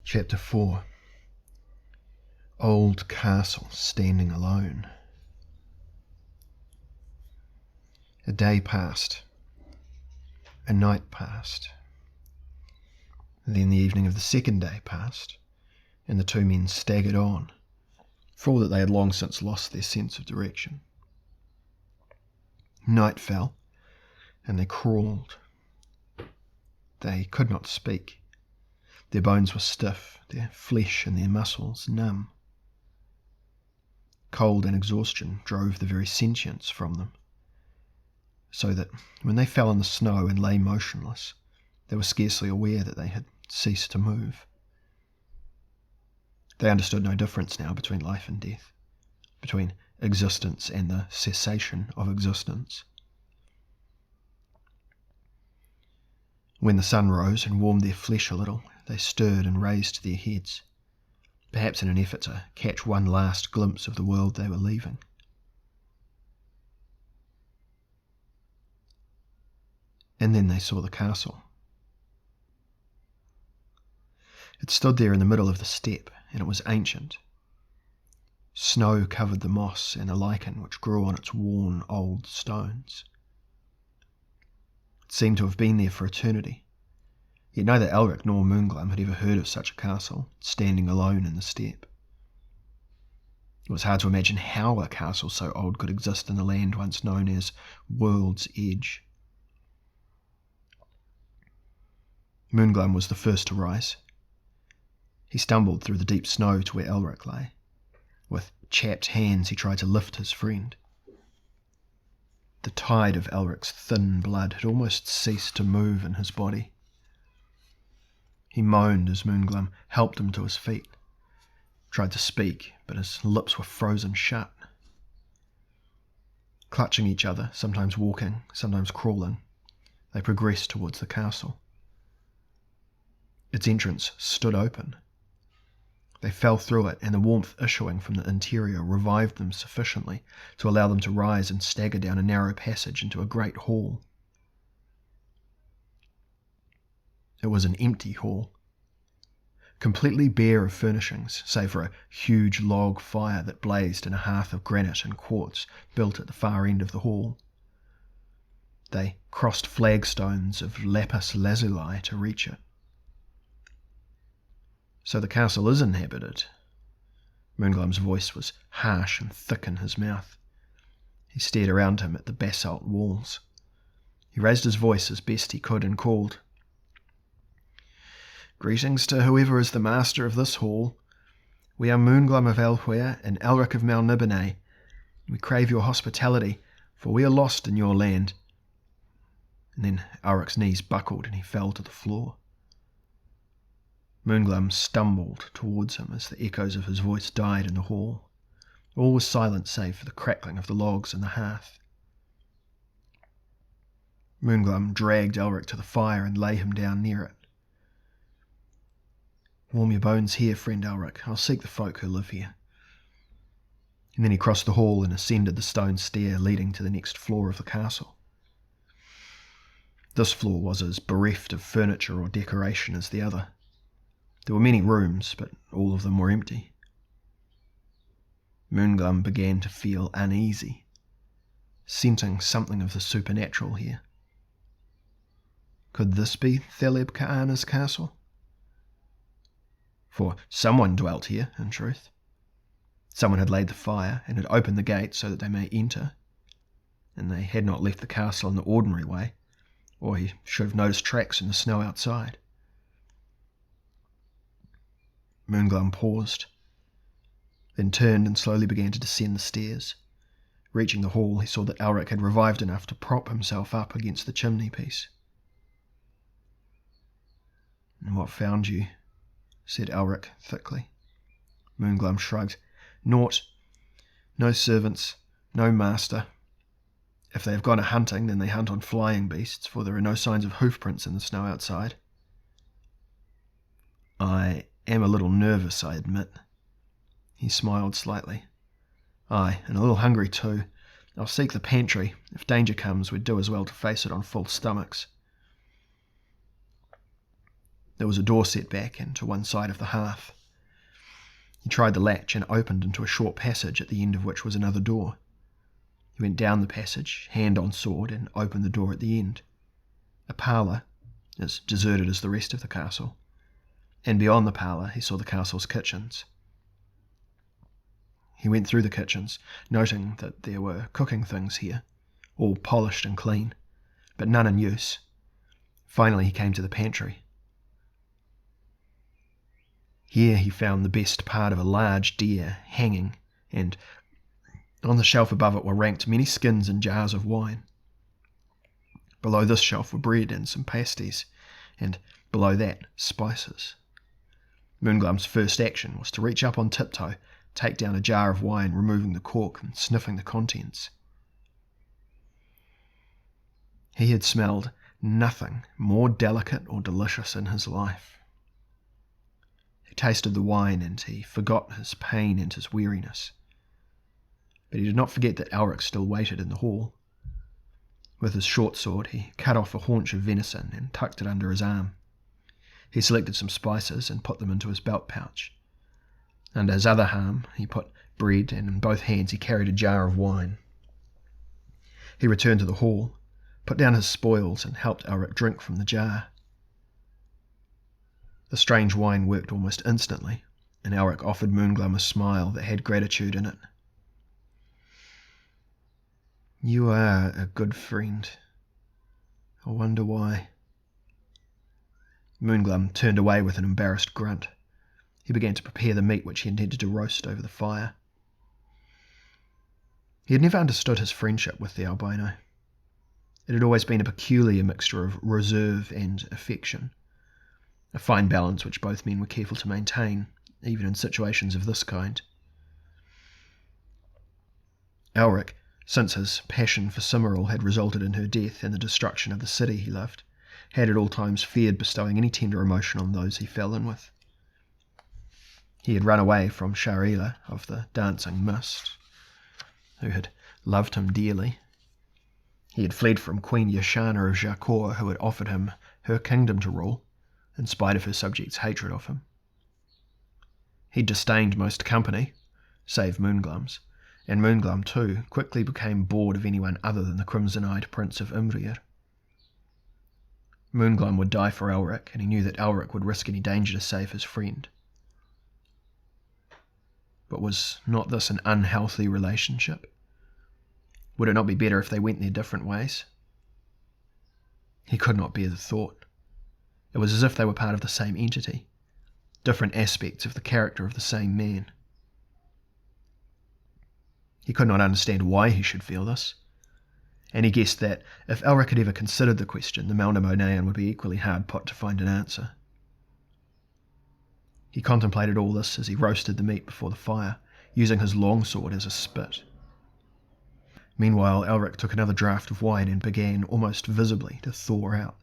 Chapter 4. Old Castle Standing Alone. A day passed. A night passed. Then the evening of the second day passed, and the two men staggered on, for all that they had long since lost their sense of direction. Night fell, and they crawled. They could not speak. Their bones were stiff, their flesh and their muscles numb. Cold and exhaustion drove the very sentience from them, so that when they fell in the snow and lay motionless, they were scarcely aware that they had ceased to move. They understood no difference now between life and death, between existence and the cessation of existence. When the sun rose and warmed their flesh a little, they stirred and raised their heads, perhaps in an effort to catch one last glimpse of the world they were leaving. And then they saw the castle. It stood there in the middle of the steppe, and it was ancient. Snow covered the moss and the lichen which grew on its worn old stones. It seemed to have been there for eternity. Yet neither Elric nor Moonglum had ever heard of such a castle, standing alone in the steppe. It was hard to imagine how a castle so old could exist in the land once known as World's Edge. Moonglum was the first to rise. He stumbled through the deep snow to where Elric lay. With chapped hands he tried to lift his friend. The tide of Elric's thin blood had almost ceased to move in his body. He moaned as Moonglum helped him to his feet, tried to speak, but his lips were frozen shut. Clutching each other, sometimes walking, sometimes crawling, they progressed towards the castle. Its entrance stood open. They fell through it, and the warmth issuing from the interior revived them sufficiently to allow them to rise and stagger down a narrow passage into a great hall. It was an empty hall, completely bare of furnishings, save for a huge log fire that blazed in a hearth of granite and quartz built at the far end of the hall. They crossed flagstones of lapis lazuli to reach it. "So the castle is inhabited." Moonglum's voice was harsh and thick in his mouth. He stared around him at the basalt walls. He raised his voice as best he could and called, "Greetings to whoever is the master of this hall. We are Moonglum of Elwhere and Elric of Malnibone. We crave your hospitality, for we are lost in your land." And then Elric's knees buckled and he fell to the floor. Moonglum stumbled towards him as the echoes of his voice died in the hall. All was silent save for the crackling of the logs in the hearth. Moonglum dragged Elric to the fire and lay him down near it. "Warm your bones here, friend Elric. I'll seek the folk who live here." And then he crossed the hall and ascended the stone stair leading to the next floor of the castle. This floor was as bereft of furniture or decoration as the other. There were many rooms, but all of them were empty. Moonglum began to feel uneasy, scenting something of the supernatural here. Could this be Thaleb Ka'ana's castle? For someone dwelt here, in truth. Someone had laid the fire and had opened the gate so that they may enter, and they had not left the castle in the ordinary way, or he should have noticed tracks in the snow outside. Moonglum paused, then turned and slowly began to descend the stairs. Reaching the hall, he saw that Elric had revived enough to prop himself up against the chimney-piece. "And what found you?" said Elric thickly. Moonglum shrugged. "Naught. No servants, no master. If they have gone a-hunting, then they hunt on flying beasts, for there are no signs of hoofprints in the snow outside." "I am a little nervous, I admit." He smiled slightly. "Aye, and a little hungry too. I'll seek the pantry. If danger comes, we'd do as well to face it on full stomachs." There was a door set back into one side of the hearth. He tried the latch and opened into a short passage at the end of which was another door. He went down the passage, hand on sword, and opened the door at the end. A parlour, as deserted as the rest of the castle, and beyond the parlour he saw the castle's kitchens. He went through the kitchens, noting that there were cooking things here, all polished and clean, but none in use. Finally he came to the pantry. Here he found the best part of a large deer hanging, and on the shelf above it were ranked many skins and jars of wine. Below this shelf were bread and some pasties, and below that, spices. Moonglum's first action was to reach up on tiptoe, take down a jar of wine, removing the cork and sniffing the contents. He had smelled nothing more delicate or delicious in his life. He tasted the wine and he forgot his pain and his weariness. But he did not forget that Elric still waited in the hall. With his short sword he cut off a haunch of venison and tucked it under his arm. He selected some spices and put them into his belt pouch. Under his other arm he put bread, and in both hands he carried a jar of wine. He returned to the hall, put down his spoils, and helped Elric drink from the jar. The strange wine worked almost instantly, and Elric offered Moonglum a smile that had gratitude in it. "You are a good friend. I wonder why." Moonglum turned away with an embarrassed grunt. He began to prepare the meat which he intended to roast over the fire. He had never understood his friendship with the albino. It had always been a peculiar mixture of reserve and affection, a fine balance which both men were careful to maintain, even in situations of this kind. Elric, since his passion for Cymoril had resulted in her death and the destruction of the city he loved, had at all times feared bestowing any tender emotion on those he fell in with. He had run away from Sharila of the Dancing Mist, who had loved him dearly. He had fled from Queen Yashana of Jakor, who had offered him her kingdom to rule, in spite of her subjects' hatred of him. He disdained most company, save Moonglum's, and Moonglum too quickly became bored of anyone other than the crimson-eyed Prince of Imrir. Moonglum would die for Elric, and he knew that Elric would risk any danger to save his friend. But was not this an unhealthy relationship? Would it not be better if they went their different ways? He could not bear the thought. It was as if they were part of the same entity, different aspects of the character of the same man. He could not understand why he should feel this, and he guessed that if Elric had ever considered the question, the Melnibonéan would be equally hard put to find an answer. He contemplated all this as he roasted the meat before the fire, using his longsword as a spit. Meanwhile, Elric took another draught of wine and began, almost visibly, to thaw out.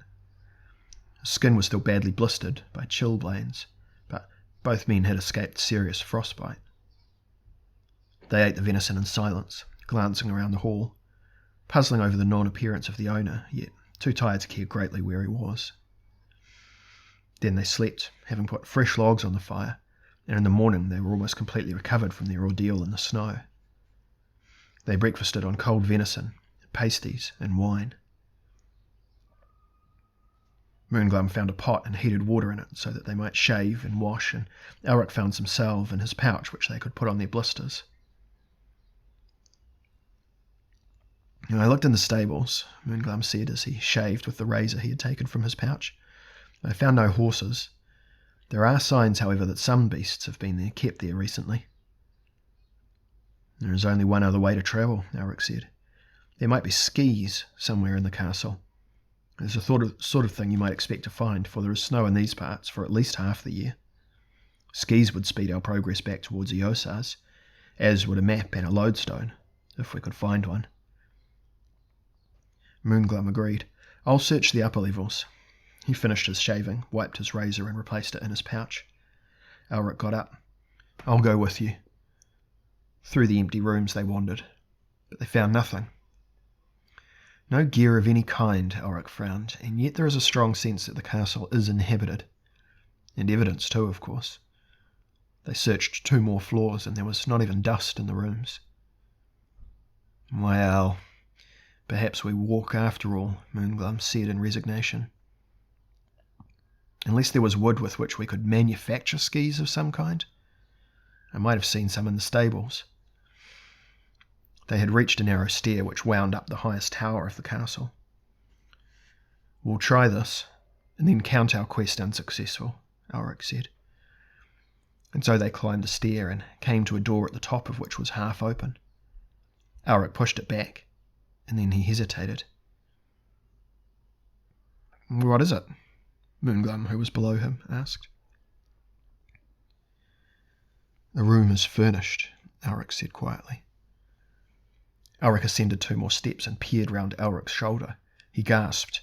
His skin was still badly blistered by chilblains, but both men had escaped serious frostbite. They ate the venison in silence, glancing around the hall, puzzling over the non-appearance of the owner, yet too tired to care greatly where he was. Then they slept, having put fresh logs on the fire, and in the morning they were almost completely recovered from their ordeal in the snow. They breakfasted on cold venison, pasties, and wine. Moonglum found a pot and heated water in it so that they might shave and wash, and Elric found some salve in his pouch which they could put on their blisters. "I looked in the stables," Moonglum said as he shaved with the razor he had taken from his pouch. "I found no horses. There are signs, however, that some beasts have been kept there recently." "There is only one other way to travel," Elric said. "There might be skis somewhere in the castle. It's the sort of thing you might expect to find, for there is snow in these parts for at least half the year. Skis would speed our progress back towards Eosas, as would a map and a lodestone, if we could find one." Moonglum agreed. "I'll search the upper levels." He finished his shaving, wiped his razor and replaced it in his pouch. Elric got up. "I'll go with you." Through the empty rooms they wandered, but they found nothing. No gear of any kind, Elric frowned, and yet there is a strong sense that the castle is inhabited. And evidence too, of course. They searched 2 more floors and there was not even dust in the rooms. Well, perhaps we walk after all, Moonglum said in resignation. Unless there was wood with which we could manufacture skis of some kind. I might have seen some in the stables. They had reached a narrow stair which wound up the highest tower of the castle. We'll try this, and then count our quest unsuccessful, Ulrich said. And so they climbed the stair and came to a door at the top of which was half open. Ulrich pushed it back, and then he hesitated. What is it? Moonglum, who was below him, asked. The room is furnished, Ulrich said quietly. Ulrich ascended 2 more steps and peered round Ulrich's shoulder. He gasped,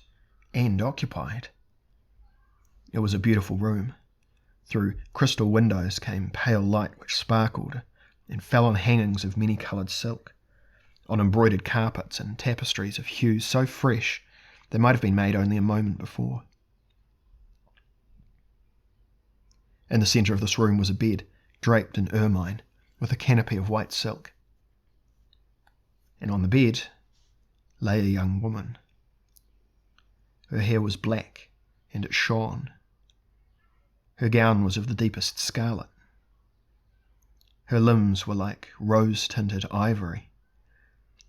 and occupied. It was a beautiful room. Through crystal windows came pale light which sparkled and fell on hangings of many-coloured silk, on embroidered carpets and tapestries of hues so fresh they might have been made only a moment before. In the centre of this room was a bed, draped in ermine, with a canopy of white silk. And on the bed lay a young woman. Her hair was black, and it shone. Her gown was of the deepest scarlet. Her limbs were like rose-tinted ivory,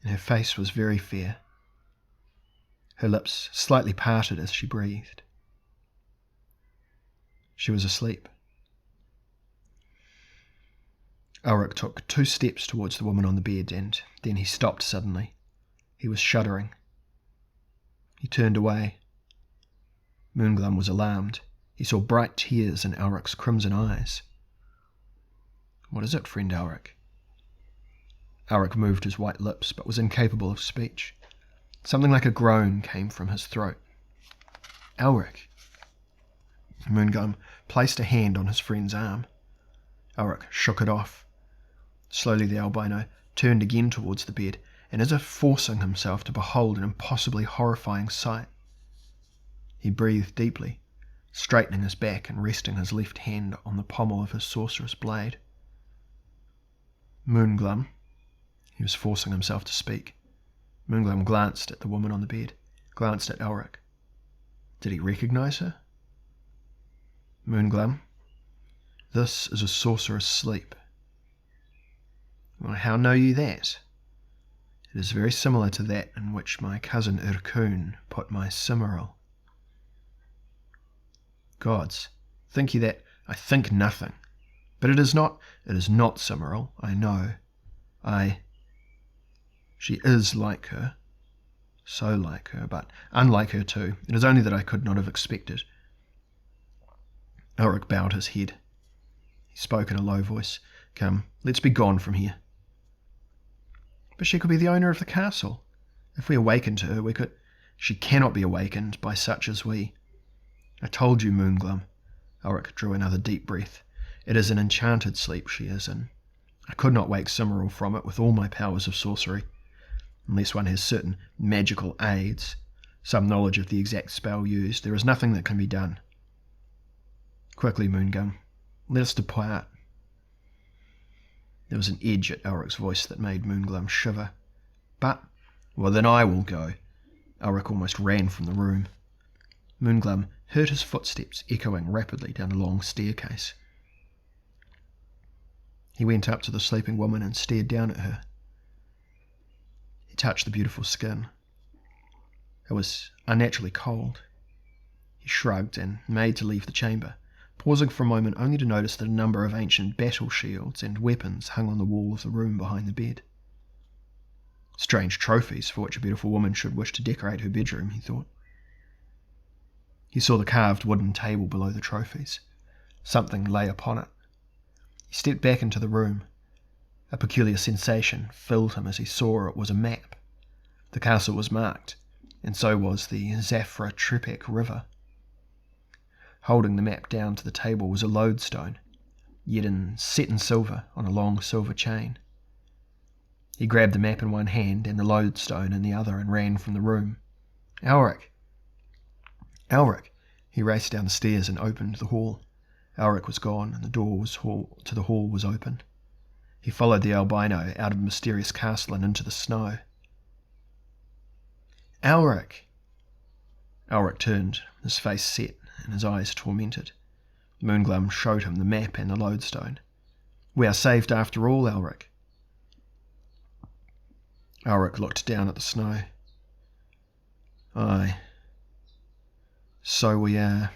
and her face was very fair. Her lips slightly parted as she breathed. She was asleep. Ulrich took 2 steps towards the woman on the bed, and then he stopped suddenly. He was shuddering. He turned away. Moonglum was alarmed. He saw bright tears in Ulrich's crimson eyes. What is it, friend Ulrich? Ulrich moved his white lips, but was incapable of speech. Something like a groan came from his throat. Ulrich. Moonglum placed a hand on his friend's arm. Ulrich shook it off. Slowly the albino turned again towards the bed, and as if forcing himself to behold an impossibly horrifying sight, he breathed deeply, straightening his back and resting his left hand on the pommel of his sorceress blade. Moonglum. He was forcing himself to speak. Moonglum glanced at the woman on the bed, glanced at Ulrich. Did he recognise her? Moonglum. This is a sorceress' sleep. Well, how know you that? It is very similar to that in which my cousin Irkun put my Cimmeral. Gods, think ye that? I think nothing. But it is not Cimmeral, I know. She is like her. So like her, but unlike her too. It is only that I could not have expected. Ulrich bowed his head. He spoke in a low voice. Come, let's be gone from here. But she could be the owner of the castle. If we awakened her, we could... She cannot be awakened by such as we. I told you, Moonglum. Ulrich drew another deep breath. It is an enchanted sleep she is in. I could not wake Cimmeral from it with all my powers of sorcery, unless one has certain magical aids, some knowledge of the exact spell used. There is nothing that can be done. Quickly, Moonglum, let us depart. There was an edge at Ulrich's voice that made Moonglum shiver. But, well, then I will go. Ulrich almost ran from the room. Moonglum heard his footsteps echoing rapidly down a long staircase. He went up to the sleeping woman and stared down at her. He touched the beautiful skin. It was unnaturally cold. He shrugged and made to leave the chamber, pausing for a moment only to notice that a number of ancient battle shields and weapons hung on the wall of the room behind the bed. Strange trophies for which a beautiful woman should wish to decorate her bedroom, he thought. He saw the carved wooden table below the trophies. Something lay upon it. He stepped back into the room. A peculiar sensation filled him as he saw it was a map. The castle was marked, and so was the Zafra Tripek River. Holding the map down to the table was a lodestone, set in silver on a long silver chain. He grabbed the map in one hand and the lodestone in the other and ran from the room. Ulrich! Ulrich! He raced down the stairs and opened the hall. Elric was gone, and the door to the hall was open. He followed the albino out of the mysterious castle and into the snow. Elric! Elric turned, his face set and his eyes tormented. Moonglum showed him the map and the lodestone. We are saved after all, Elric. Elric looked down at the snow. Aye, so we are.